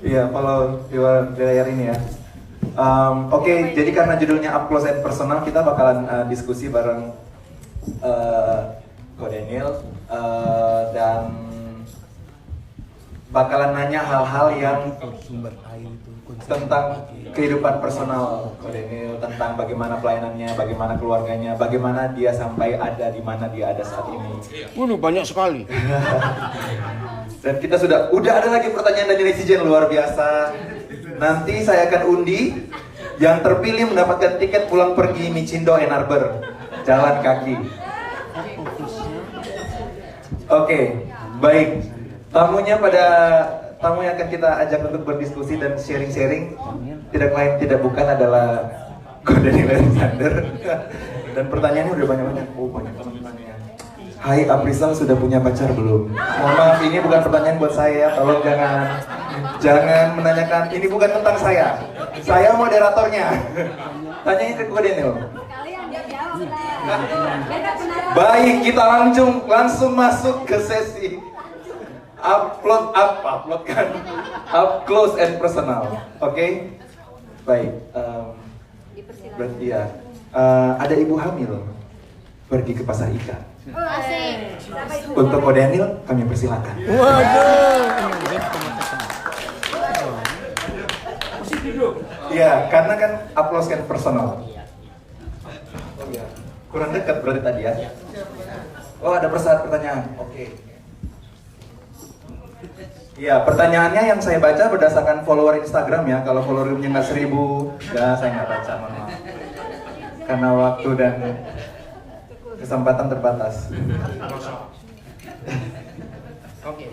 Iya, follow your layar ini ya. Oke, jadi karena judulnya Up Close and Personal, kita bakalan diskusi bareng Ko Daniel dan bakalan nanya hal-hal yang tentang kehidupan personal Ko Daniel, tentang bagaimana pelayanannya, bagaimana keluarganya, bagaimana dia sampai ada di mana dia ada saat ini. Banyak sekali. Dan kita udah ada lagi pertanyaan dari netizen luar biasa. Nanti saya akan undi yang terpilih mendapatkan tiket pulang pergi Micindo Ann Arbor, jalan kaki. Oke, baik. Tamu yang akan kita ajak untuk berdiskusi dan sharing-sharing tidak lain tidak bukan adalah Ko Daniel Alexander. Dan pertanyaannya udah banyak-banyak. Oh, banyak pertanyaan. Hai, Aprisal sudah punya pacar belum? Mohon maaf, ini bukan pertanyaan buat saya. Tolong jangan menanyakan. Ini bukan tentang saya. Saya moderatornya. Tanyain ke Ko Daniel. Baik, kita langsung masuk ke sesi up close and personal. Oke? Baik. Berarti ya. Ada ibu hamil pergi ke pasar ikan. Untuk Ko Daniel, kami persilakan. Iya, karena kan upload kan personal. Oh iya, kurang dekat berarti tadi ya. Oh, ada pertanyaan. Oke. Iya, pertanyaannya yang saya baca berdasarkan follower Instagram ya. Kalau followernya nggak 1000, ya saya nggak baca, mohon maaf. Karena waktu dan kesempatan terbatas.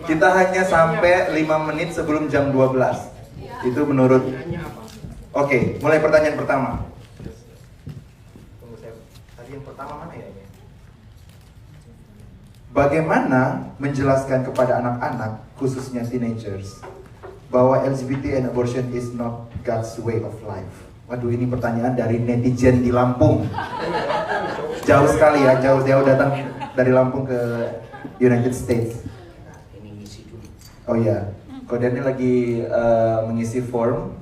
Kita hanya sampai 5 menit sebelum jam 12. Itu menurut. Oke, mulai pertanyaan pertama. Tadi yang pertama mana ya ini? Bagaimana menjelaskan kepada anak-anak, khususnya teenagers, bahwa LGBT and abortion is not God's way of life? Waduh, ini pertanyaan dari netizen di Lampung. Jauh sekali ya, jauh datang dari Lampung ke United States. Oh iya, Ko Daniel lagi mengisi form.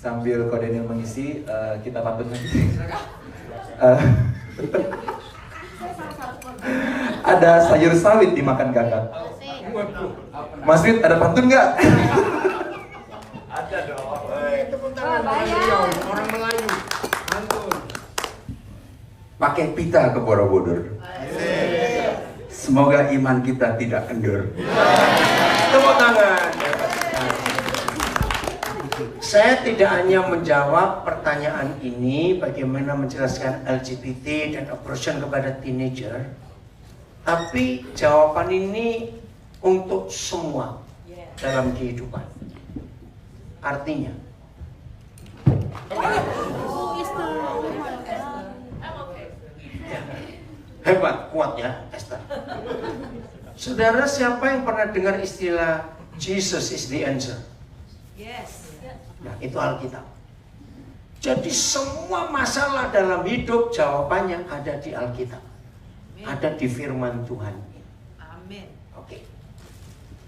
Sambil Ko Daniel mengisi, kita pantun lagi. Ada sayur sawit dimakan kakak. Mas Wid, ada pantun nggak? Ada dong. Tepuk tangan orang Melayu. Pantun. Pakai pita ke Borobudur. Semoga iman kita tidak kendur. Tepuk tangan. Saya tidak hanya menjawab pertanyaan ini bagaimana menjelaskan LGBT dan abortion kepada teenager, tapi jawaban ini untuk semua dalam kehidupan. Artinya, hebat, kuat ya, Esther. Saudara, siapa yang pernah dengar istilah Jesus is the answer? Yes. Nah, itu Alkitab. Jadi semua masalah dalam hidup jawabannya ada di Alkitab. Ada di firman Tuhan. Amin. Oke.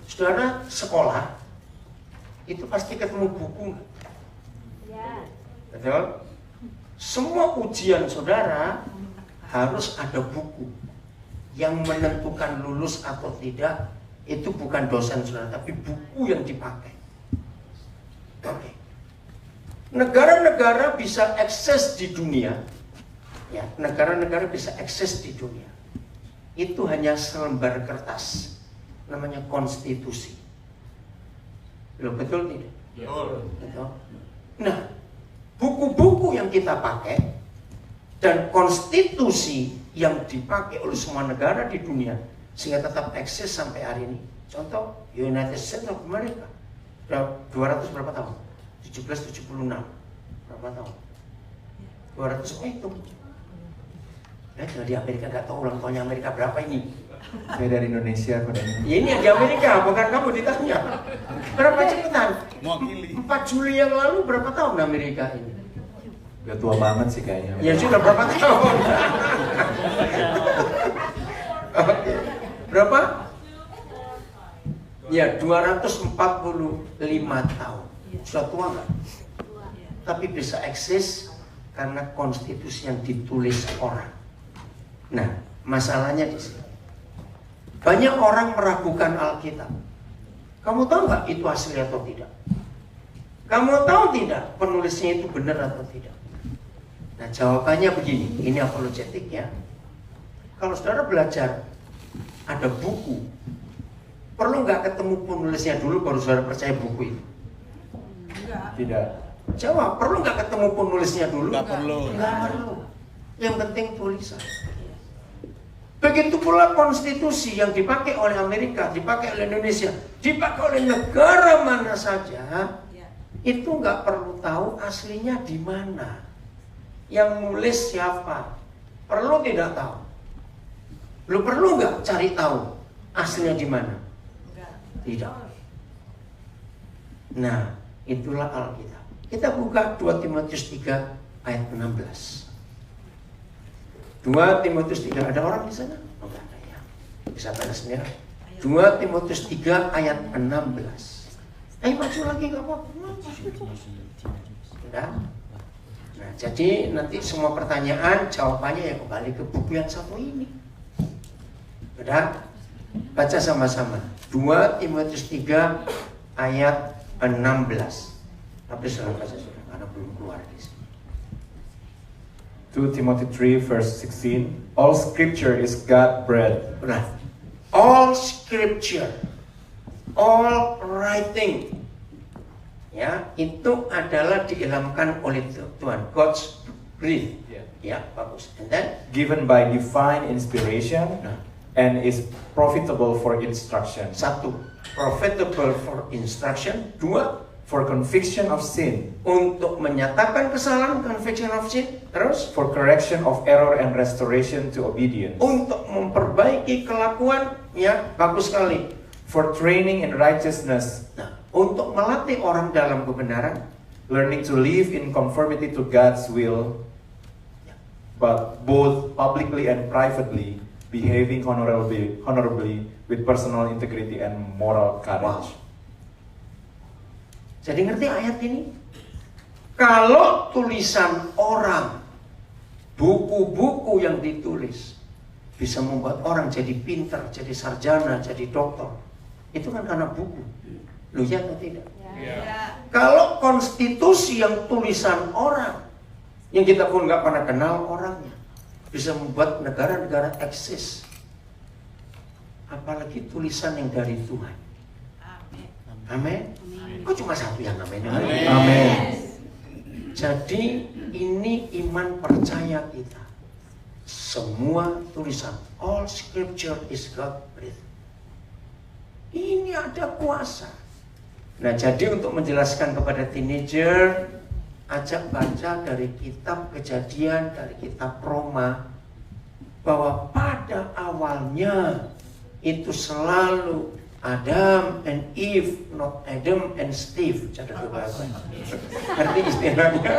Saudara, sekolah itu pasti ketemu buku. Ya. Betul? Semua ujian saudara harus ada buku. Yang menentukan lulus atau tidak itu bukan dosen saudara, tapi buku yang dipakai. Oke. Negara-negara bisa akses di dunia, ya, negara-negara bisa akses di dunia. Itu hanya selembar kertas, namanya konstitusi. Betul tidak? Betul. Nah, buku-buku yang kita pakai dan konstitusi yang dipakai oleh semua negara di dunia sehingga tetap eksis sampai hari ini. Contoh, United States of America. Sudah 200 berapa tahun? 1776. Berapa tahun? 200 itu. Di Amerika nggak tahu ulang tahunnya Amerika berapa ini. Saya dari Indonesia, Ko Daniel. Ya ini di Amerika, bukan kamu ditanya. Berapa cepetan? 4 Juli yang lalu berapa tahun Amerika ini? Udah tua banget sih kayaknya. Ya sudah berapa tahun? Berapa? Ya, 245 tahun. Sudah tua nggak? Iya. Tapi bisa eksis karena konstitusi yang ditulis orang. Nah, masalahnya di sini. Banyak orang meragukan Alkitab. Kamu tahu nggak itu asli atau tidak? Kamu tahu tidak penulisnya itu benar atau tidak? Nah, jawabannya begini. Ini apologetik ya. Kalau saudara belajar ada buku, perlu nggak ketemu penulisnya dulu baru saudara percaya buku itu? Enggak. Tidak. Jawab, perlu nggak ketemu penulisnya dulu? Nggak perlu. Nggak perlu. Yang penting tulisan. Begitu pula konstitusi yang dipakai oleh Amerika, dipakai oleh Indonesia, dipakai oleh negara mana saja, Iya. itu nggak perlu tahu aslinya di mana, yang nulis siapa, perlu tidak tahu. Lu perlu nggak cari tahu aslinya di mana? Enggak. Tidak. Nah, itulah Alkitab. Kita buka 2 Timotius 3 ayat 16. 2 Timotius 3, ada orang di sana? Oh, enggak ada ya. Bisa balas sendiri. 2 Timotius 3 ayat 16. Maju lagi nggak apa-apa. Sudah. Nah, jadi nanti semua pertanyaan jawabannya ya kembali ke buku yang satu ini. Sudah? Baca sama-sama. 2 Timotius 3 ayat 16. Tapi sudah baca sudah, karena belum keluar di sini. 2 Timothy 3 verse 16. All scripture is God-breathed. Benar. All scripture, all writing, ya itu adalah diilhamkan oleh Tuhan. God's breath. Ya, bagus. And then, Given by divine inspiration nah, and is profitable for instruction, 1. Profitable for instruction. 2. for conviction of sin, Untuk menyatakan kesalahan, conviction of sin. Terus, for correction of error and restoration to obedience, untuk memperbaiki kelakuan, ya bagus sekali. for training in righteousness, Nah, untuk melatih orang dalam kebenaran, learning to live in conformity to God's will, but both publicly and privately, behaving honorably with personal integrity and moral courage. Wow. Jadi ngerti ayat ini? Kalau tulisan orang, buku-buku yang ditulis bisa membuat orang jadi pintar, jadi sarjana, jadi dokter, itu kan karena buku. Lu ya atau tidak? Ya. Kalau konstitusi yang tulisan orang, yang kita pun nggak pernah kenal orangnya, bisa membuat negara-negara eksis. Apalagi tulisan yang dari Tuhan. Amin. Amin. Kok cuma satu yang amin? Amin. Jadi ini iman percaya kita. Semua tulisan, all scripture is God breathed. Ini ada kuasa. Nah, jadi untuk menjelaskan kepada teenager, ajak baca dari kitab Kejadian, dari kitab Roma, bahwa pada awalnya itu selalu Adam and Eve, not Adam and Steve. Catat tuh bahasa. Arti istilahnya.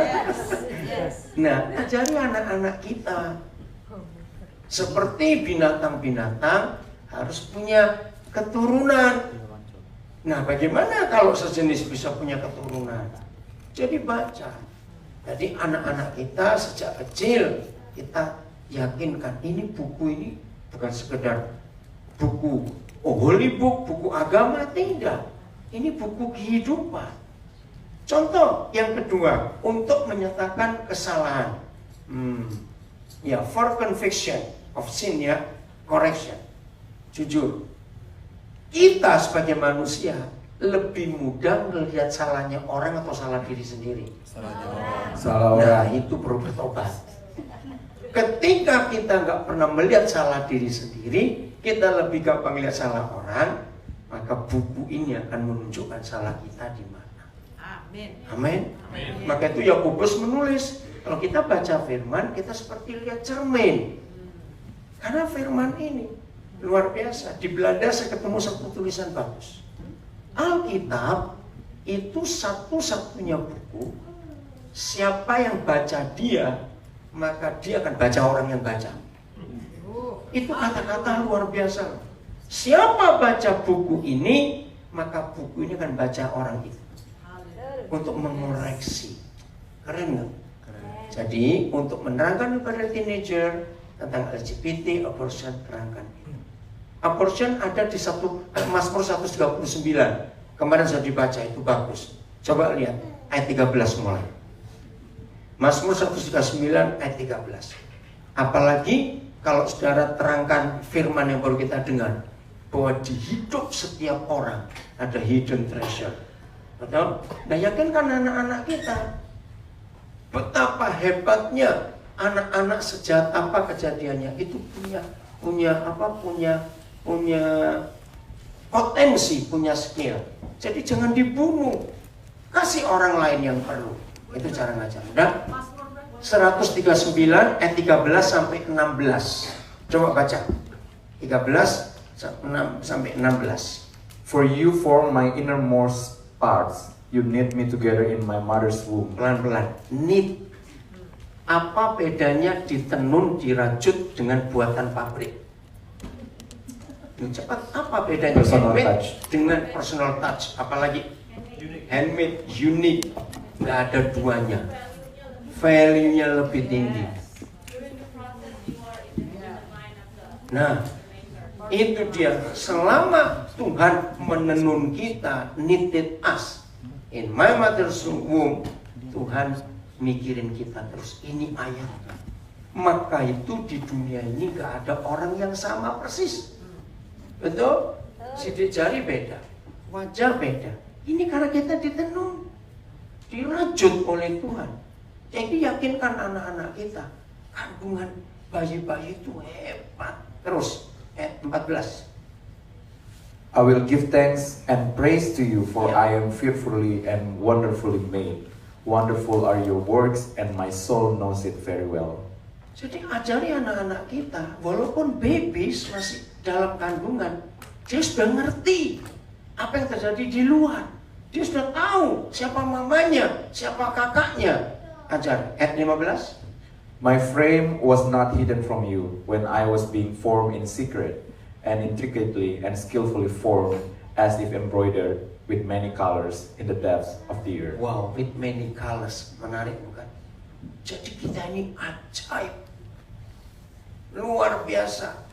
Yes. Nah, ajari anak-anak kita seperti binatang-binatang harus punya keturunan. Nah, bagaimana kalau sejenis bisa punya keturunan? Jadi baca. Jadi anak-anak kita sejak kecil kita yakinkan ini buku ini bukan sekedar buku holy book, buku agama, tidak. Ini buku kehidupan. Contoh yang kedua, untuk menyatakan kesalahan. Ya, for conviction of sin, ya, correction. Jujur, kita sebagai manusia lebih mudah melihat salahnya orang atau salah diri sendiri. Salah Nah, orang. itu perlu bertobat. Ketika kita nggak pernah melihat salah diri sendiri, kita lebih gampang lihat salah orang, maka buku ini akan menunjukkan salah kita di mana. Amin. Amin. Maka itu Yakobus menulis, kalau kita baca firman, kita seperti lihat cermin. Karena firman ini luar biasa. Di Belanda saya ketemu satu tulisan bagus. Alkitab itu satu-satunya buku, siapa yang baca dia, maka dia akan baca orang yang baca. Itu kata-kata luar biasa. Siapa baca buku ini, maka buku ini akan baca orang itu untuk mengoreksi. Keren nggak? Jadi untuk menerangkan kepada teenager tentang LGBT, abortion, terangkan itu. Abortion ada di Mazmur 139. Kemarin saya dibaca, itu bagus. Coba lihat ayat 13 mulai. Mazmur 139 ayat 13. Apalagi kalau saudara terangkan firman yang baru kita dengar, bahwa di hidup setiap orang ada hidden treasure. Betul? Nah, yakinkan anak-anak kita betapa hebatnya anak-anak sejak apa kejadiannya itu punya potensi, punya skill. Jadi jangan dibunuh, kasih orang lain yang perlu. Itu cara ngajar. Dan 139 ayat 13 sampai 16. Coba baca. 13 sampai 16. For you form my innermost parts. You knit me together in my mother's womb. Pelan-pelan. Knit. Apa bedanya ditenun, dirajut dengan buatan pabrik? Cepat, apa bedanya Personal handmade touch. dengan personal touch? Apalagi handmade, unique, nggak ada duanya. Value-nya lebih tinggi. Nah, itu dia. Selama Tuhan menenun kita, knitted us in my mother's womb, Tuhan mikirin kita terus. Ini ayat. Maka itu di dunia ini nggak ada orang yang sama persis. Betul? Sidik jari beda, wajah beda. Ini karena kita ditenun, dirajut oleh Tuhan. Jadi yakinkan anak-anak kita, kandungan bayi-bayi itu hebat. Terus, ayat 14. I will give thanks and praise to you, for I am fearfully and wonderfully made. Wonderful are your works, and my soul knows it very well. Jadi ajari anak-anak kita, walaupun babies masih dalam kandungan, dia sudah ngerti apa yang terjadi di luar. Dia sudah tahu siapa mamanya, siapa kakaknya. Ajar, ayat 15. My frame was not hidden from you when I was being formed in secret, and intricately and skillfully formed, as if embroidered with many colors in the depths of the earth. Wow, with many colors. Menarik bukan? Jadi kita ini ajaib. Luar biasa.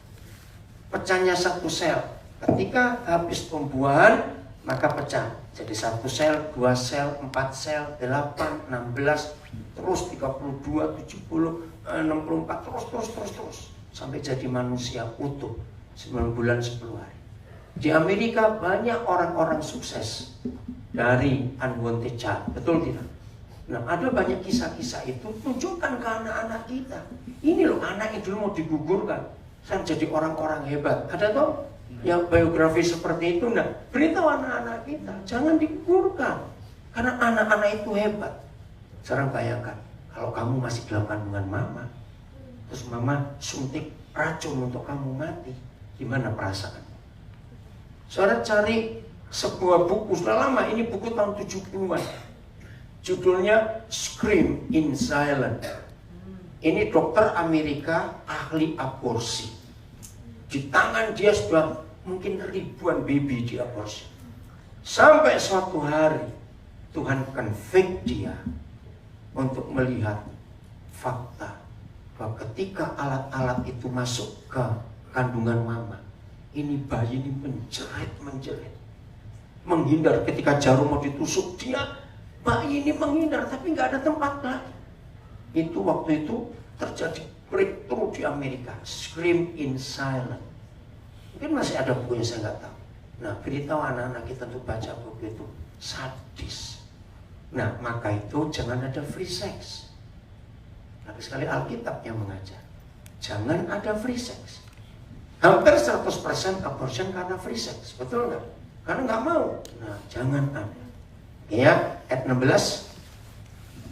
Pecahnya satu sel. Ketika habis pembuahan, maka pecah. Jadi 1 sel, 2 sel, 4 sel, 8, 16, terus 32, 70, 64, terus. Sampai jadi manusia utuh. 9 bulan 10 hari. Di Amerika banyak orang-orang sukses dari unwanted child. Betul tidak? Nah, ada banyak kisah-kisah itu. Tunjukkan ke anak-anak kita. Ini loh, anak itu mau digugurkan. Saya jadi orang-orang hebat. Ada toh? Yang biografi seperti itu. Nah, beritahu anak-anak kita, jangan digugurkan. Karena anak-anak itu hebat. Sekarang bayangkan, kalau kamu masih dalam kandungan mama, terus mama suntik racun untuk kamu mati, gimana perasaan? Saudara cari sebuah buku, sudah lama, ini buku tahun 70-an. Judulnya Scream in Silence. Ini dokter Amerika, ahli aborsi. Di tangan dia sudah mungkin ribuan baby di aborsi. Sampai suatu hari Tuhan convict dia untuk melihat fakta bahwa ketika alat-alat itu masuk ke kandungan mama, ini bayi ini menjerit, menghindar. Ketika jarum mau ditusuk, bayi ini menghindar, tapi nggak ada tempat lagi. Itu waktu itu terjadi breakthrough di Amerika, Scream in Silence. Mungkin masih ada bukunya, saya nggak tahu. Nah, beritahu anak-anak kita untuk baca buku itu, sadis. Nah, maka itu jangan ada free sex. Tapi sekali Alkitab yang mengajar, jangan ada free sex. Hampir 100% abortion karena free sex, betul nggak? Karena nggak mau. Nah, jangan ada. Ya, ayat 16.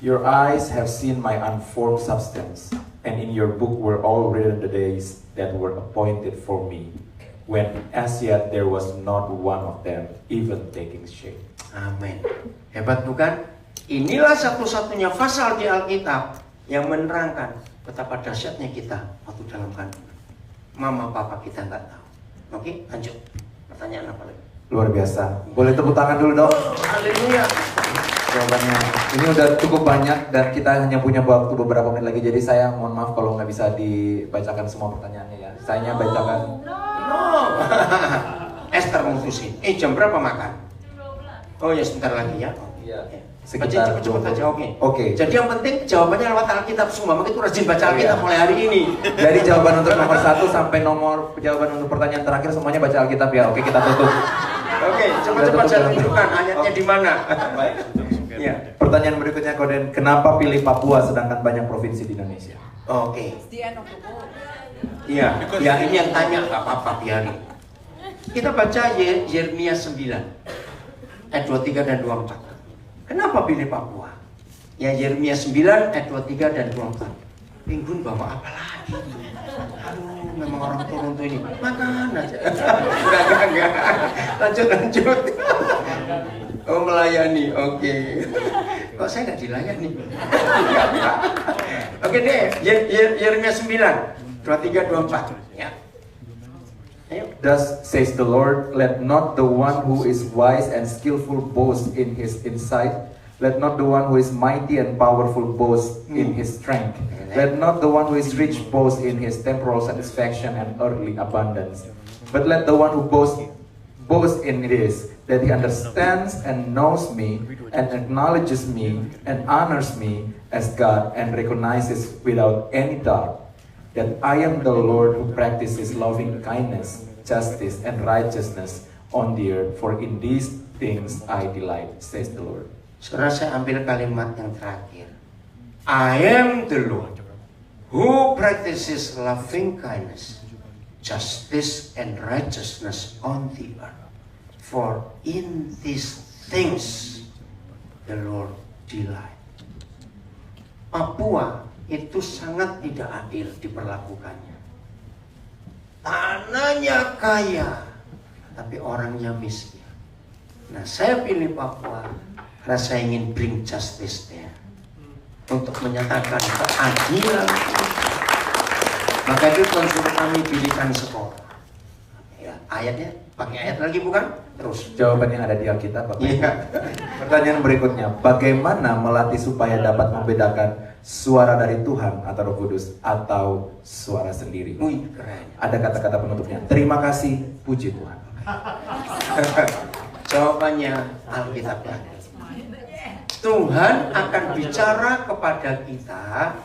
Your eyes have seen my unformed substance, and in your book were all written the days that were appointed for me, when as yet there was not one of them even taking shape. Amin. Hebat bukan? Inilah satu-satunya pasal di Alkitab yang menerangkan betapa dahsyatnya kita waktu dalam kandungan. Mama papa kita nggak tahu. Oke, lanjut. Pertanyaan apa lagi? Luar biasa. Boleh tepuk tangan dulu dong. Haleluya. Jawabannya. Ini udah cukup banyak dan kita hanya punya waktu beberapa menit lagi. Jadi saya mohon maaf kalau nggak bisa dibacakan semua pertanyaannya ya. Saya hanya bacakan. No. Esther mutusin. Jam berapa makan? Oh ya sebentar lagi ya. Iya. Sekitar cepet aja, oke. Oke. Jadi yang penting jawabannya lewat Alkitab semua. Maka itu rajin baca Alkitab mulai hari ini. Jadi jawaban untuk nomor 1 sampai jawaban untuk pertanyaan terakhir semuanya baca Alkitab ya. Oke, kita tutup. Oke, cepat-cepat saya tunjukkan ayatnya di mana. Baik. Ya. Pertanyaan berikutnya Koden, kenapa pilih Papua sedangkan banyak provinsi di Indonesia? Oke. It's the end of the world. Iya, ya ini yang tanya nggak apa-apa biarin. Kita baca Yeremia 9 ayat 23 dan 24. Kenapa pilih Papua? Ya Yeremia 9 ayat 23 dan 24. Minggun bawa apa lagi? Aduh, memang orang turun tuh ini. Makan aja. Enggak. Lanjut. Oh melayani, oke. Kok saya nggak dilayani? Oke deh, Yeremia 9 23 24 ya. Ayo. Thus says the Lord, let not the one who is wise and skillful boast in his insight. Let not the one who is mighty and powerful boast in his strength. Let not the one who is rich boast in his temporal satisfaction and earthly abundance. But let the one who boast in this, that he understands and knows me and acknowledges me and honors me as God and recognizes without any doubt that I am the Lord who practices loving kindness, justice, and righteousness on the earth, for in these things I delight, says the Lord. Saudara, saya ambil kalimat yang terakhir. I am the Lord who practices loving kindness, justice, and righteousness on the earth. For in these things the Lord delight. Papua itu sangat tidak adil diperlakukannya. Tanahnya kaya, tapi orangnya miskin. Nah, saya pilih Papua karena saya ingin bring justice there, untuk menyatakan keadilan. Maka itu Tuhan suruh kami pilihkan sekolah. Ya, ayatnya pakai ayat lagi bukan? Terus Jawabannya ada di Alkitab, Bapak. Iya. Pertanyaan berikutnya, bagaimana melatih supaya dapat membedakan suara dari Tuhan atau Roh Kudus atau suara sendiri? Wih, keren. Ada kata-kata penutupnya. Terima kasih, puji Tuhan. Jawabannya Alkitab lagi. Tuhan akan bicara kepada kita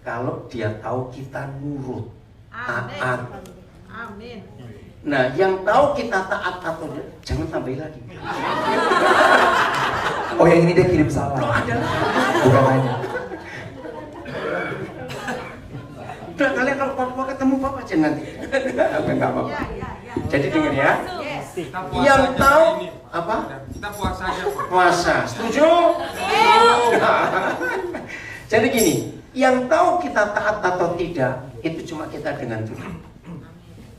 kalau Dia tahu kita nurut, taat. Amin. Nah, yang tahu kita taat atau tidak, jangan tambahin lagi. Oh, yang ini dia kirim salah. Loh, ada lagi. Bukan hanya. Udah, kalian kalau Papua ketemu Papa aja nanti. Enggak apa-apa. Ya. Jadi dengar ya. Yes. Yang tahu apa? Kita puasa aja. Puasa. Setuju? Jadi gini, yang tahu kita taat atau tidak itu cuma kita dengan Tuhan.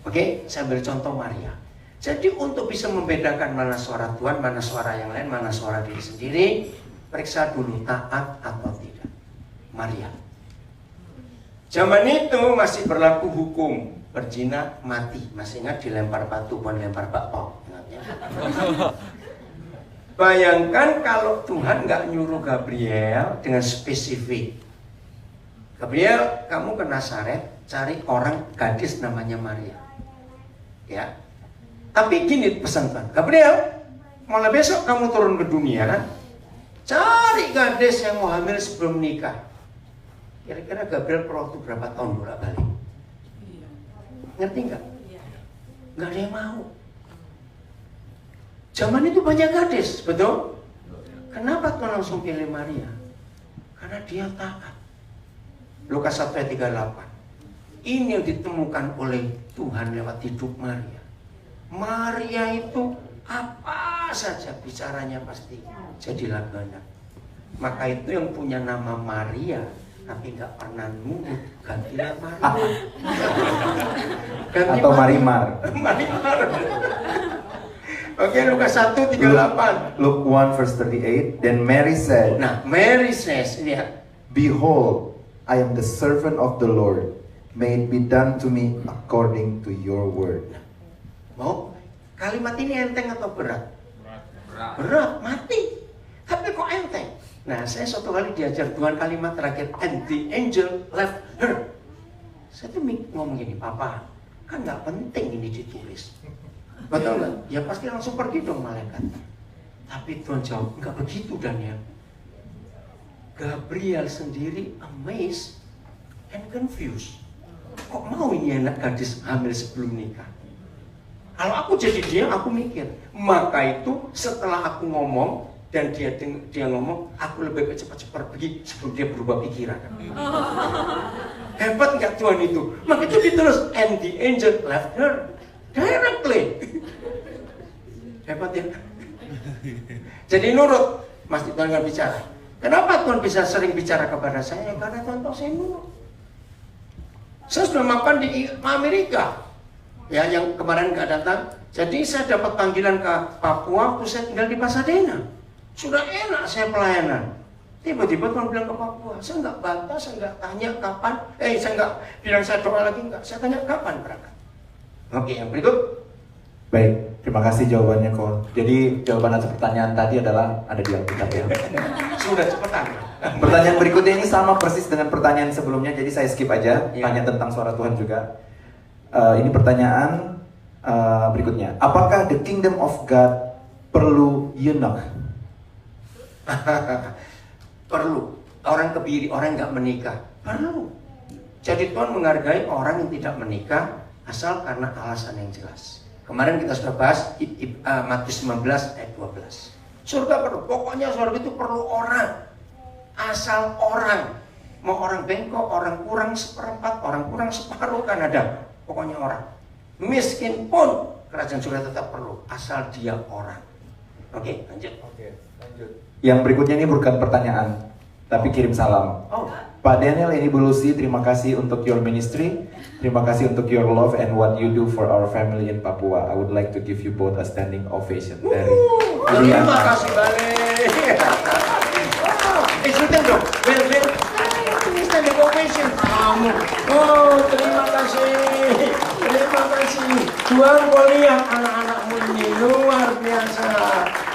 Oke, saya beri contoh Maria. Jadi untuk bisa membedakan mana suara Tuhan, mana suara yang lain, mana suara diri sendiri, periksa dulu taat atau tidak. Maria. Zaman itu masih berlaku hukum berzina mati. Masih ingat dilempar batu, bukan lempar bakpao. Ingat ya? Bayangkan kalau Tuhan nggak nyuruh Gabriel dengan spesifik. Gabriel, kamu ke Nazaret, cari orang gadis namanya Maria. Ya. Tapi gini pesan Tuhan, Gabriel, mulai besok kamu turun ke dunia, cari gadis yang mau hamil sebelum nikah. Kira-kira Gabriel perlu waktu berapa tahun bolak-balik? Ngerti nggak? Nggak ada yang mau. Zaman itu banyak gadis, betul? Kenapa Tuhan langsung pilih Maria? Karena dia taat. Lukas 1 ayat 38. Ini yang ditemukan oleh Tuhan lewat hidup Maria. Maria itu apa saja bicaranya pasti jadi langganan. Maka itu yang punya nama Maria tapi nggak pernah nurut, gantilah Maria. Ganti Atau Marimar. Marimar. Oke, Lukas 1:38. Luke 1 verse 38. Then Mary said, Nah, Mary says, lihat, behold, I am the servant of the Lord. May it be done to me according to your word. mau Kalimat ini enteng atau berat? Berat, mati. Tapi kok enteng? Nah, saya suatu kali diajar Tuhan kalimat terakhir, and the angel left her. Saya tuh ngomong gini, Papa, kan nggak penting ini ditulis. Betul nggak? Ya pasti langsung pergi dong malaikat. Tapi Tuhan jawab, nggak begitu Daniel. Gabriel sendiri amazed and confused. Kok mau ini anak gadis hamil sebelum nikah? Kalau aku jadi dia, aku mikir. Maka itu setelah aku ngomong dan dia ngomong, aku lebih cepat-cepat pergi sebelum dia berubah pikiran. Hebat nggak Tuhan itu? Maka itu ditulis, and the angel left her directly. Hebat ya? Jadi nurut, Mas Tuhan nggak bicara. Kenapa Tuhan bisa sering bicara kepada saya? Karena Tuhan tahu saya nurut. Saya sudah makan di Amerika, ya yang kemarin nggak datang. Jadi saya dapat panggilan ke Papua, waktu saya tinggal di Pasadena. Sudah enak saya pelayanan. Tiba-tiba Tuhan bilang ke Papua, saya nggak bantah, saya nggak tanya kapan. Saya nggak bilang saya doa lagi, nggak. Saya tanya kapan berangkat. Oke, yang berikut. Baik, terima kasih jawabannya Ko. Jadi jawaban atas pertanyaan tadi adalah ada di Alkitab ya. Sudah cepetan. Pertanyaan berikutnya ini sama persis dengan pertanyaan sebelumnya, jadi saya skip aja. Ya. Tanya tentang suara Tuhan juga. Ini pertanyaan berikutnya. Apakah the kingdom of God perlu eunuch? Perlu. Orang kebiri, orang nggak menikah. Perlu. Jadi Tuhan menghargai orang yang tidak menikah asal karena alasan yang jelas. Kemarin kita sudah bahas Matius 19 ayat 12. Surga perlu, pokoknya surga itu perlu orang. Asal orang. Mau orang bengkok, orang kurang seperempat, orang kurang separuh kan ada. Pokoknya orang. Miskin pun kerajaan surga tetap perlu. Asal dia orang. Oke, lanjut. Yang berikutnya ini bukan pertanyaan, tapi kirim salam. Oh, Pak Daniel, ini Bu Lucy, terima kasih untuk your ministry. Terima kasih untuk your love and what you do for our family in Papua. I would like to give you both a standing ovation. Dari terima kasih balik. Ikutin dong. Well, ini standing ovation. Kamu. Oh, terima kasih. Terima kasih. Tuhan kuliah anak-anakmu ini luar biasa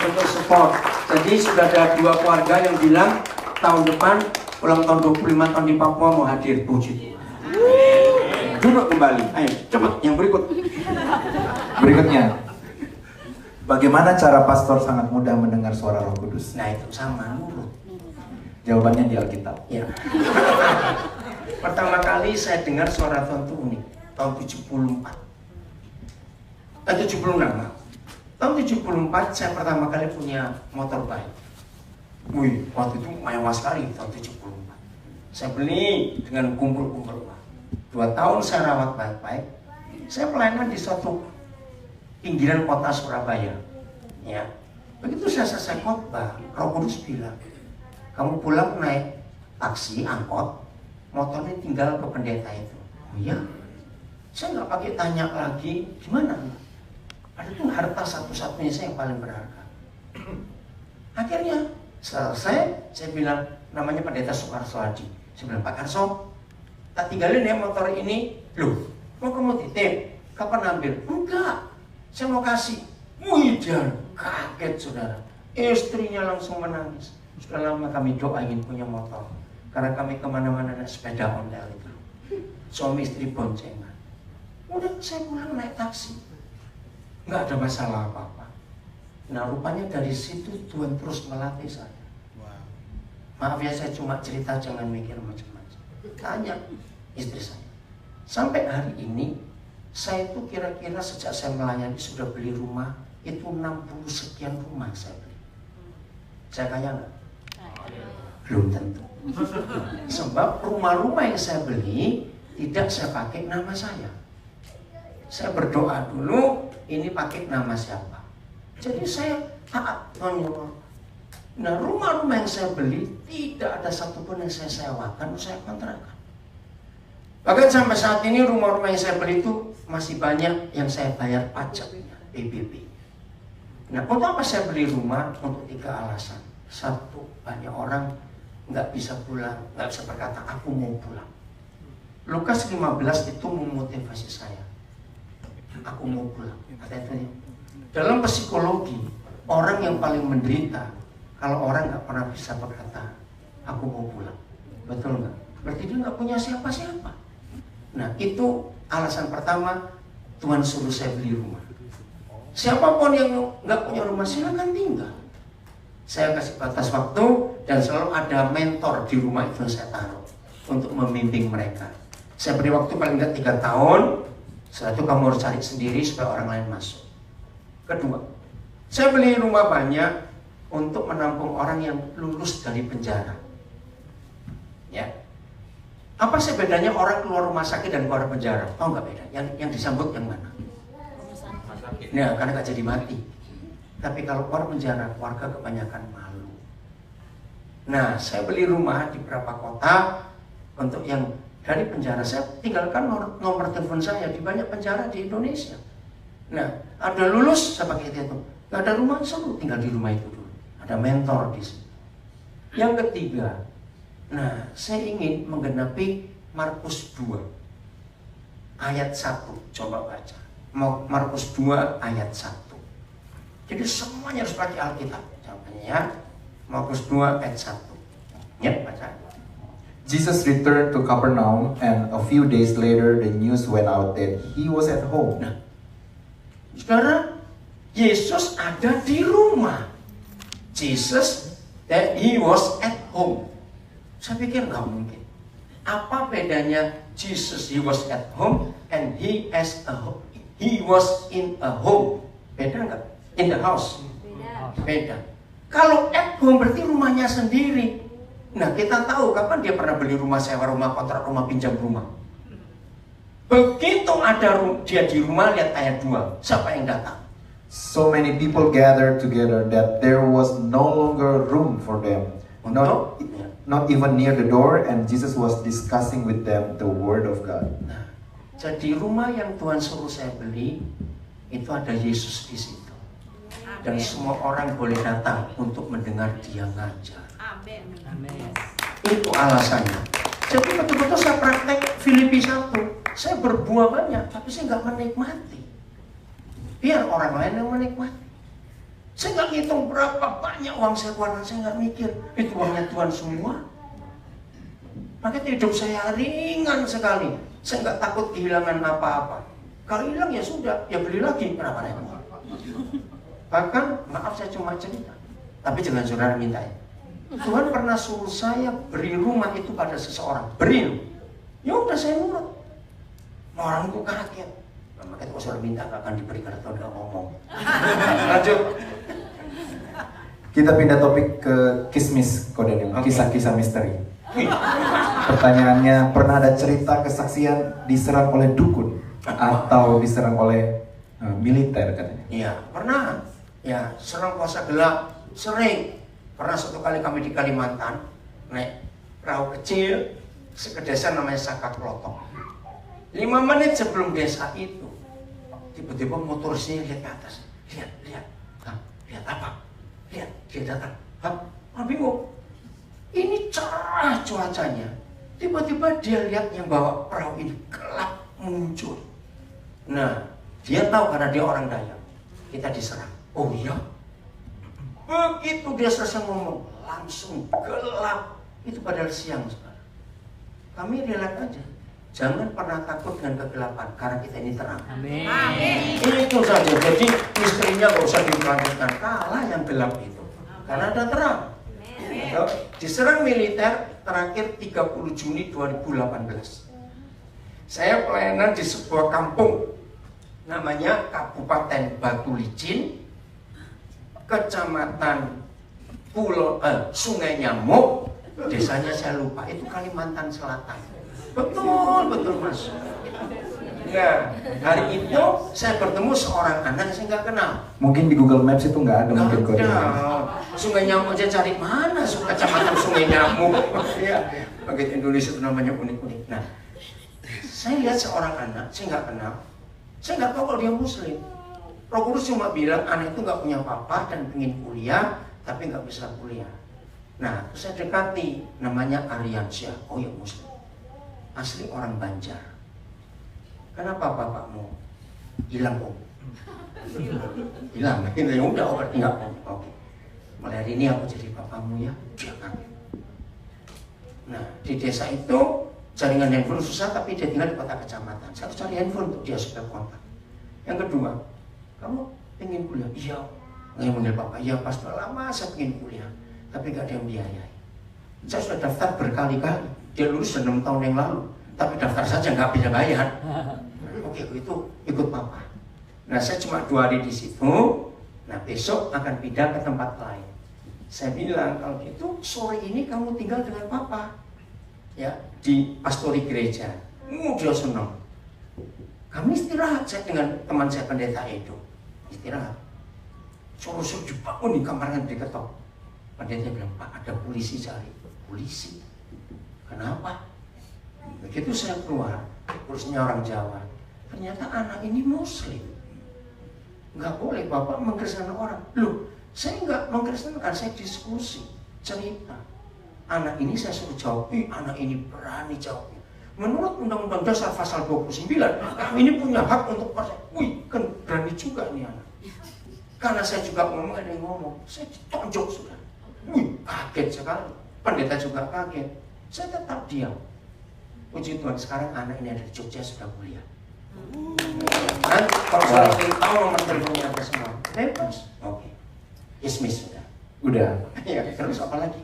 untuk support. Jadi sudah ada 2 keluarga yang bilang tahun depan ulang tahun 25 tahun di Papua mau hadir. Puji Tuhan. Duduk kembali. Ayo, cepat yang berikut. Berikutnya, bagaimana cara pastor sangat mudah mendengar suara Roh Kudus? Nah itu sama nurut. Jawabannya di Alkitab. Ya. Pertama kali saya dengar suara Tuhan itu unik. Tahun 76. Tahun 74 saya pertama kali punya motor bike. Wih, waktu itu mewah sekali tahun 74. Saya beli dengan kumpul-kumpul uang. 2 tahun saya rawat baik-baik. Saya pelayanan di suatu pinggiran kota Surabaya. Ya. Begitu saya selesai khotbah, Roh Kudus bilang, kamu pulang naik taksi, angkot, motornya tinggal ke pendeta itu. Oh iya? Saya nggak pakai tanya lagi, gimana? Ada tuh harta satu-satunya saya yang paling berharga. Akhirnya selesai, saya bilang, namanya pendeta Soekarso Hadi. Saya bilang, Pak Karso, tak tinggalin ya motor ini. Loh, mau kamu titip? Kapan ambil? Enggak, saya mau kasih. Wih, dia kaget saudara. Istrinya langsung menangis. Sudah lama kami doa ingin punya motor, karena kami kemana-mana naik sepeda ondel itu. Suami istri boncengan. Udah saya pulang naik taksi, nggak ada masalah apa-apa. Nah rupanya dari situ Tuhan terus melatih saya. Maaf ya, saya cuma cerita, jangan mikir macam-macam. Tanya istri saya. Sampai hari ini saya itu kira-kira sejak saya melayani sudah beli rumah itu 60 sekian rumah saya beli. Saya kaya nggak? Belum tentu. Sebab rumah-rumah yang saya beli tidak saya pakai nama saya. Saya berdoa dulu, ini pakai nama siapa. Jadi saya taat menyuruh. Nah rumah-rumah yang saya beli tidak ada satupun yang saya sewakan, saya kontrakkan. Bahkan sampai saat ini rumah-rumah yang saya beli itu masih banyak yang saya bayar pajaknya, PBB. Nah untuk apa saya beli rumah? Untuk 3 alasan. 1, banyak orang nggak bisa pulang, nggak bisa berkata aku mau pulang. Lukas 15 itu memotivasi saya. Aku mau pulang. Kata itu, Dalam psikologi, orang yang paling menderita kalau orang nggak pernah bisa berkata, aku mau pulang. Betul nggak? Berarti dia nggak punya siapa-siapa. Nah, itu alasan pertama Tuhan suruh saya beli rumah. Siapapun yang nggak punya rumah silakan tinggal. Saya kasih batas waktu dan selalu ada mentor di rumah itu yang saya taruh untuk membimbing mereka. Saya beri waktu paling nggak 3 tahun. Setelah itu kamu harus cari sendiri supaya orang lain masuk. Kedua, saya beli rumah banyak untuk menampung orang yang lulus dari penjara. Ya, apa sih bedanya orang keluar rumah sakit dan keluar penjara? Tahu nggak beda? Yang disambut yang mana? Nah, karena nggak jadi mati. Tapi kalau keluar penjara, keluarga kebanyakan malu. Nah, saya beli rumah di beberapa kota untuk yang dari penjara. Saya tinggalkan nomor telepon saya di banyak penjara di Indonesia. Nah, ada lulus, saya pakai itu. Gak ada rumah, selalu tinggal di rumah itu dulu. Ada mentor di sini. Yang ketiga, nah, saya ingin menggenapi Markus 2 ayat 1. Coba baca. Markus 2 ayat 1. Jadi semuanya harus pakai Alkitab. Contohnya ya, Markus 2 ayat 1. Ya, baca. Jesus returned to Capernaum, and a few days later the news went out that he was at home. Nah, saudara, Yesus ada di rumah. Jesus, that he was at home. Saya pikir nggak mungkin. Apa bedanya Jesus he was at home and he was in a home? Beda nggak? In the house? Beda. Kalau at home berarti rumahnya sendiri. Nah, kita tahu kapan dia pernah beli rumah, sewa rumah, kontrak rumah, pinjam rumah. Begitu ada dia di rumah, lihat ayat 2. Siapa yang datang? So many people gathered together that there was no longer room for them, not even near the door, and Jesus was discussing with them the word of God. Nah, jadi rumah yang Tuhan suruh saya beli, itu ada Yesus di situ. Dan semua orang boleh datang untuk mendengar dia ngajar. Amin. Itu alasannya. Jadi betul-betul saya praktek Filipi 1. Saya berbuah banyak, tapi saya nggak menikmati. Biar orang lain yang menikmati. Saya nggak hitung berapa banyak uang saya keluarkan, saya nggak mikir. Itu uangnya Tuhan semua. Makanya hidup saya ringan sekali. Saya nggak takut kehilangan apa-apa. Kalau hilang ya sudah, ya beli lagi. Berapa repot. Bahkan, maaf saya cuma cerita. Tapi jangan saudara minta ya. Tuhan pernah suruh saya beri rumah itu pada seseorang. Beri. Ya udah saya nurut. Orang itu kaget. Makanya kalau saudara minta gak akan diberi karena Tuhan gak ngomong. Lanjut. Kita pindah topik ke kismis, Kodenim, kisah-kisah misteri. Pertanyaannya, pernah ada cerita kesaksian diserang oleh dukun atau diserang oleh militer katanya? Iya, pernah. Ya, serang kuasa gelap, sering. Pernah suatu kali kami di Kalimantan, naik perahu kecil, ke desa namanya Sakat Klotok. 5 menit sebelum desa itu, tiba-tiba motor sini lihat ke atas. Lihat. Hah, lihat apa? Lihat, dia datang. Hah, bingung. Ini cerah cuacanya. Tiba-tiba dia lihat yang bawa perahu ini gelap muncul. Nah, dia tahu karena dia orang Dayak. Kita diserang. Oh iya? Begitu dia selesai ngomong, langsung gelap. Itu padahal siang sekarang. Kami relax aja. Jangan pernah takut dengan kegelapan, karena kita ini terang. Amin. Itu saja. Jadi istrinya gak usah dilanjutkan. Kalah yang gelap itu, karena ada terang. Diserang militer terakhir 30 Juni 2018. Saya pelayanan di sebuah kampung, namanya Kabupaten Batu Licin, Kecamatan Sungai Nyamuk, desanya saya lupa, itu Kalimantan Selatan. Betul Mas. Nah, hari itu saya bertemu seorang anak yang saya nggak kenal. Mungkin di Google Maps itu nggak ada mungkin Kodenim. Sungai Nyamuk aja cari mana kecamatan Sungai Nyamuk. Ya, bagian Indonesia itu namanya unik-unik. Nah, saya lihat seorang anak, saya nggak kenal. Saya nggak tahu kalau dia Muslim. Roh Kudus cuma bilang anak itu nggak punya papa dan ingin kuliah, tapi nggak bisa kuliah. Nah, terus saya dekati, namanya Aryansyah. Oh ya Muslim, asli orang Banjar. Kenapa bapakmu hilang om? Bilang, ya udah obat enggak. Oke. Mulai hari ini aku jadi papamu ya. Dia kaget. Nah, di desa itu jaringan handphone susah, tapi dia tinggal di kota kecamatan. Saya harus cari handphone untuk dia supaya kontak. Yang kedua, kamu pengen kuliah? Iya. Nggak manggil papa, iya pas udah lama saya pengen kuliah, tapi gak ada yang biayai. Saya sudah daftar berkali-kali. Dia lulus sudah 6 tahun yang lalu, tapi daftar saja nggak bisa bayar. Oke, itu ikut papa. Nah, saya cuma 2 hari di situ. Nah, besok akan pindah ke tempat lain. Saya bilang, kalau gitu sore ini kamu tinggal dengan papa, ya, di pastori gereja. Dia senang. Kami istirahat, saya dengan teman saya pendeta Edo istirahat. Suruh dibangun di kamarnya diketok. Pendeta bilang, Pak, ada polisi cari. Polisi? Kenapa? Begitu saya keluar, kursinya orang Jawa. Ternyata anak ini Muslim. Nggak boleh Bapak mengkristenkan orang. Loh, saya nggak mengkristenkan, saya diskusi, cerita. Anak ini saya suruh jawab, anak ini berani jawabnya. Menurut Undang-Undang Dasar Pasal 29, kami ini punya hak untuk percaya. Kan berani juga nih anak. Karena saya juga ngomong, ada yang ngomong, saya ditonjok sudah. Kaget sekali. Pendeta juga kaget. Saya tetap diam. Puji Tuhan, sekarang anak ini ada di Jogja sudah kuliah. Nah, kalau saya ingin tahu nomor teleponnya apa semua, bebas. Oke. Ismis sudah. Udah. Ya, terus apa lagi?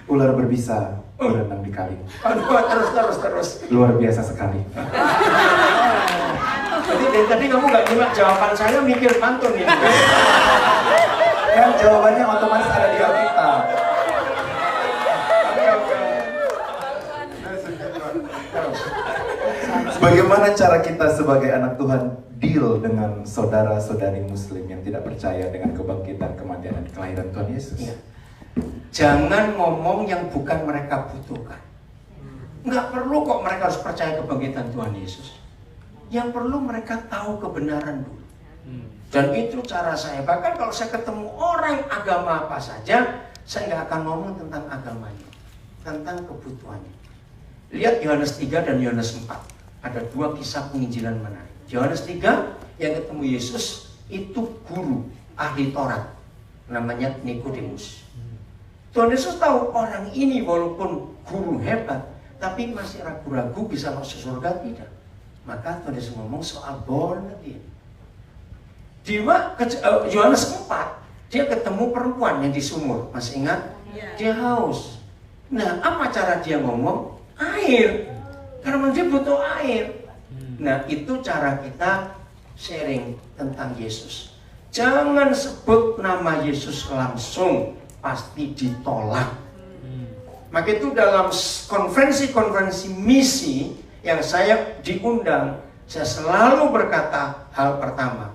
Ular berbisa berenang di kali. Aduh, terus. Luar biasa sekali. Jadi dari tadi kamu nggak nyimak jawaban saya, mikir pantun ya. Kan jawabannya otomatis ada di Alkitab. Bagaimana cara kita sebagai anak Tuhan deal dengan saudara-saudari Muslim yang tidak percaya dengan kebangkitan, kematian, dan kelahiran Tuhan Yesus? Ya. Jangan ngomong yang bukan mereka butuhkan. Nggak perlu kok mereka harus percaya kebangkitan Tuhan Yesus. Yang perlu mereka tahu kebenaran dulu. Dan itu cara saya. Bahkan kalau saya ketemu orang agama apa saja, saya nggak akan ngomong tentang agamanya, tentang kebutuhannya. Lihat Yohanes 3 dan Yohanes 4. Ada 2 kisah penginjilan menarik. Yohanes 3 yang ketemu Yesus itu guru ahli Taurat, namanya Nikodemus. Tuhan Yesus tahu orang ini walaupun guru hebat, tapi masih ragu-ragu bisa masuk surga tidak. Maka Tuhan Yesus ngomong soal born again. Di Yohanes 4 dia ketemu perempuan yang di sumur, masih ingat? Dia haus. Nah, apa cara dia ngomong? Air. Karena dia butuh air. Nah, itu cara kita sharing tentang Yesus. Jangan sebut nama Yesus langsung, pasti ditolak. Maka itu dalam konferensi-konferensi misi yang saya diundang, saya selalu berkata hal pertama.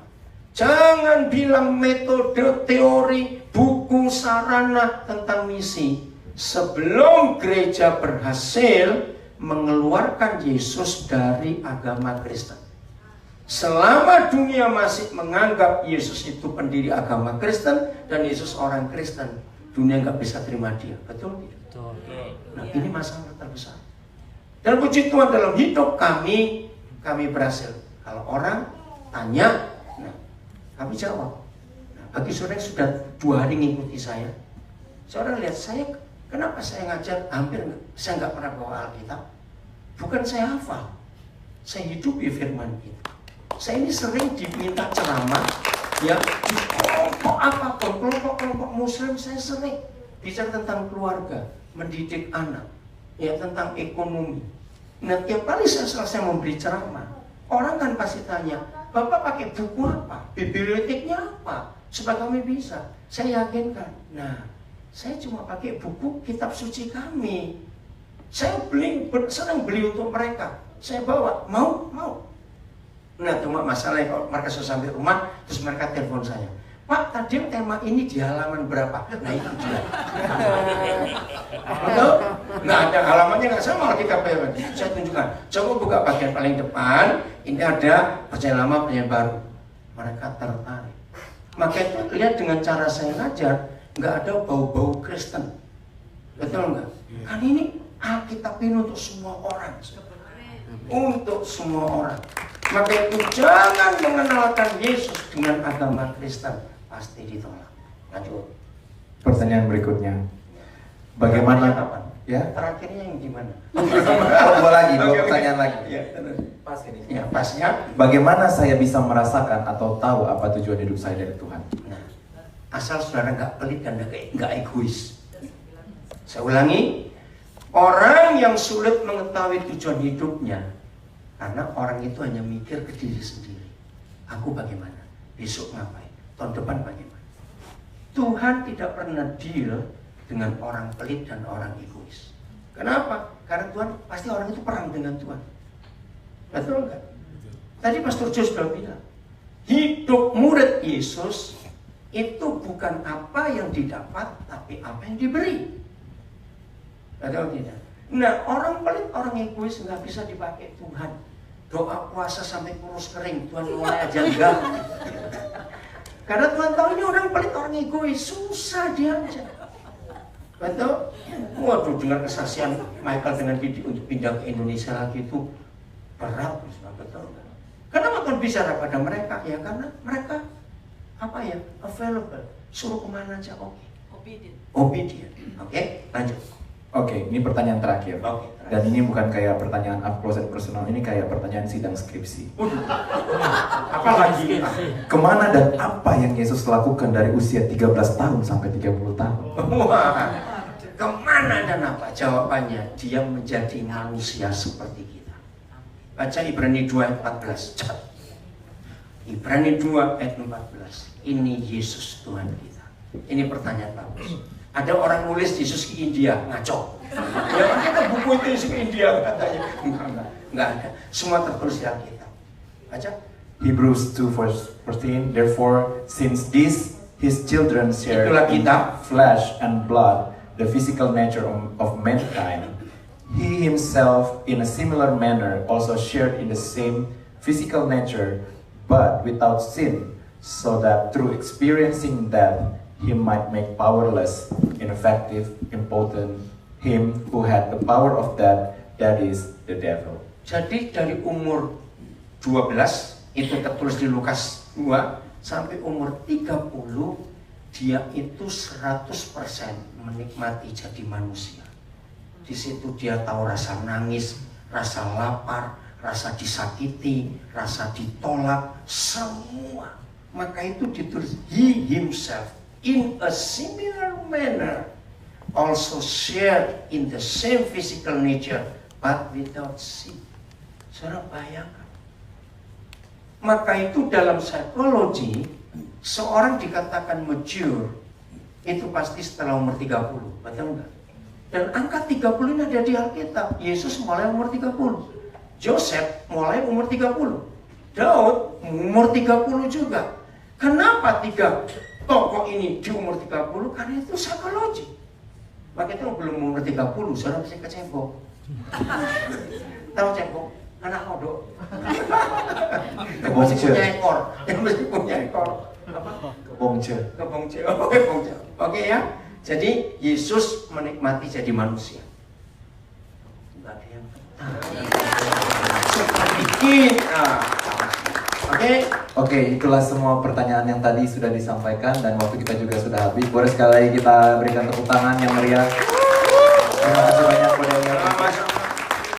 Jangan bilang metode, teori, buku, sarana tentang misi sebelum gereja berhasil mengeluarkan Yesus dari agama Kristen. Selama dunia masih menganggap Yesus itu pendiri agama Kristen dan Yesus orang Kristen, dunia nggak bisa terima dia. Betul tidak? Betul. Nah, ini masalah terbesar. Dan puji Tuhan dalam hidup kami berhasil. Kalau orang tanya, nah, kami jawab. Nah, bagi saudara yang sudah 2 hari mengikuti saya, saudara lihat saya, kenapa saya ngajar saya nggak pernah bawa Alkitab. Bukan saya hafal, saya hidupi firman itu. Saya ini sering diminta ceramah, ya, di kelompok apapun, kelompok Muslim saya sering bicara tentang keluarga, mendidik anak, ya, tentang ekonomi. Nah, tiap kali saya selesai memberi ceramah, orang kan pasti tanya, Bapak pakai buku apa? Biblioteknya apa? Supaya kami bisa. Saya yakinkan. Nah, saya cuma pakai buku kitab suci kami. Saya sering beli untuk mereka. Saya bawa, mau. Nah, cuma masalahnya kalau mereka sudah sampai rumah, terus mereka telepon saya. Pak, tadi tema ini di halaman berapa? Nah, itu dia. Betul? Nah, ada halamannya nggak sama Alkitab. Saya tunjukkan. Coba buka bagian paling depan. Ini ada perjanjian lama, perjanjian baru. Mereka tertarik. Maka itu lihat dengan cara saya ngajar, nggak ada bau-bau Kristen. Betul nggak? Kan ini Alkitab ini untuk semua orang. Untuk semua orang. Maka itu jangan mengenalkan Yesus dengan agama Kristen, pasti ditolak. Lanjut. Pertanyaan berikutnya. Bagaimana? Kapan? Ya? Terakhirnya yang gimana? Dua lagi, dua Oke. pertanyaan lagi. Ya, Pas ini. ya pasnya. Bagaimana saya bisa merasakan atau tahu apa tujuan hidup saya dari Tuhan? Nah, asal saudara nggak pelit dan nggak egois. Saya ulangi, orang yang sulit mengetahui tujuan hidupnya karena orang itu hanya mikir ke diri sendiri. Aku bagaimana? Besok ngapain? Tahun depan bagaimana? Tuhan tidak pernah deal dengan orang pelit dan orang egois. Kenapa? Karena Tuhan pasti orang itu perang dengan Tuhan. Betul nggak? Tadi Pastor Jo sudah bilang, hidup murid Yesus itu bukan apa yang didapat, tapi apa yang diberi. Betul tidak? Nah, orang pelit, orang egois nggak bisa dipakai Tuhan. Doa puasa sampai kurus kering, Tuhan mulai aja enggak. Karena Tuhan tahu ini orang pelit, orang egois, susah dia aja. Betul? Waduh, dengar kesaksian Michael dengan Didi untuk pindah ke Indonesia lagi itu berat, betul. Kenapa Tuhan bicara pada mereka? Ya karena mereka apa ya? Available. Suruh kemana aja, oke. Obedient. Oke, lanjut. Oke, ini pertanyaan terakhir. Oke, Dan ini bukan kayak pertanyaan up close and personal, ini kayak pertanyaan sidang skripsi. Apalagi? Kemana dan apa yang Yesus lakukan dari usia 13 tahun sampai 30 tahun? Wah, kemana dan apa? Jawabannya, dia menjadi manusia seperti kita. Baca Ibrani 2 ayat 14, cepat. Ibrani 2 ayat 14. Ini Yesus Tuhan kita. Ini pertanyaan bagus. Ada orang nulis Yesus ke India, ngaco. Ya kita buku itu Yesus ke India katanya. Enggak ada. Semua tertulis di Alkitab. Baca. Hebrews 2 verse 14. Therefore, since these his children share Itulah in kita. flesh and blood, the physical nature of mankind, he himself in a similar manner also shared in the same physical nature, but without sin, so that through experiencing death, he might make powerless, ineffective, impotent him who had the power of death, that is the devil. Jadi dari umur 12 itu tertulis di Lukas 2 sampai umur 30 dia itu 100% menikmati jadi manusia. Di situ dia tahu rasa nangis, rasa lapar, rasa disakiti, rasa ditolak, semua. Maka itu ditulis he himself in a similar manner also shared in the same physical nature but without sin. Saudara bayangkan. Maka itu dalam psikologi seorang dikatakan mature itu pasti setelah umur 30, betul enggak? Dan angka 30 ini ada di Alkitab. Yesus mulai umur 30, Joseph mulai umur 30, Daud umur 30 juga. Kenapa tiga tokoh ini di umur 30? Karena itu psikologi. Maka itu belum umur 30, saudara mesti kecebok. Tahu cebok? Anak kodok. Masih punya ekor. Yang mesti punya ekor. Apa? Kebongce. Kebongce. Oke, kebongce. Oke ya. Jadi Yesus menikmati jadi manusia. Enggak ada yang seperti kita. Oke, itulah semua pertanyaan yang tadi sudah disampaikan dan waktu kita juga sudah habis. Boleh sekali lagi kita berikan tepuk tangan yang meriah. Terima kasih